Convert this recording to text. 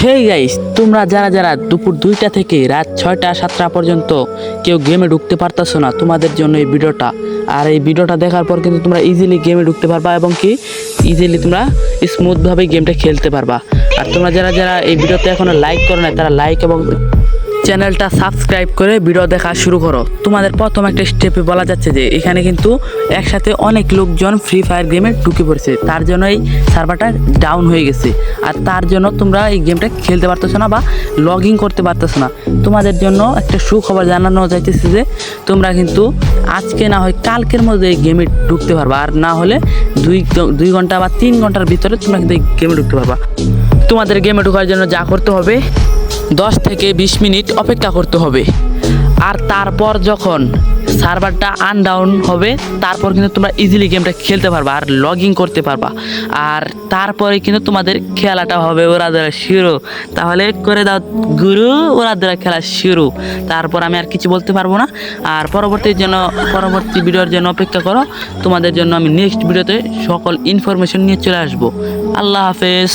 Hey guys, তোমরা যারা যারা দুপুর 2টা থেকে রাত 6টা 7টা পর্যন্ত কেউ গেমে ঢুকতে পারতেছো না, তোমাদের জন্য এই ভিডিওটা। আর এই ভিডিওটা দেখার পর কিন্তু তোমরা ইজিলি গেমে ঢুকতে পারবা এবং কি ইজিলি তোমরা স্মুথভাবে গেমটা খেলতে পারবা। আর তোমরা যারা যারা এই ভিডিওতে এখনো লাইক করো না, তারা লাইক এবং চ্যানেলটা সাবস্ক্রাইব করে ভিডিও দেখা শুরু করো। তোমাদের প্রথম একটা স্টেপে বলা যাচ্ছে যে এখানে কিন্তু একসাথে অনেক লোকজন ফ্রি ফায়ার গেমে ঢুকে পড়েছে, তার জন্য এই সার্ভারটা ডাউন হয়ে গেছে। আর তার জন্য তোমরা এই গেমটা খেলতে পারতেছো না বা লগ ইন করতে পারতেছো না। তোমাদের জন্য একটা সুখবর জানানো যাইতেছে যে তোমরা কিন্তু আজকে না হয় কালকের মধ্যে এই গেমে ঢুকতে পারবা, আর না হলে 2 ঘন্টা বা 3 ঘন্টার ভিতরে তোমরা কিন্তু এই গেমে ঢুকতে পারবা। তোমাদের গেমে ঢোকার জন্য যা করতে হবে 10 থেকে 20 মিনিট অপেক্ষা করতে হবে। আর তারপর যখন সার্ভারটা আনডাউন হবে, তারপর কিন্তু তোমরা ইজিলি গেমটা খেলতে পারবা আর লগ ইন করতে পারবা। আর তারপরে কিন্তু তোমাদের খেলাটা হবে ওরা দ্বারা শুরু। তাহলে করে দাও গুরু, ওরা দ্বারা খেলা শুরু। তারপর আমি আর কিছু বলতে পারবো না। আর পরবর্তী ভিডিওর জন্য অপেক্ষা করো। তোমাদের জন্য আমি নেক্সট ভিডিওতে সকল ইনফরমেশন নিয়ে চলে আসবো। আল্লাহ হাফেজ।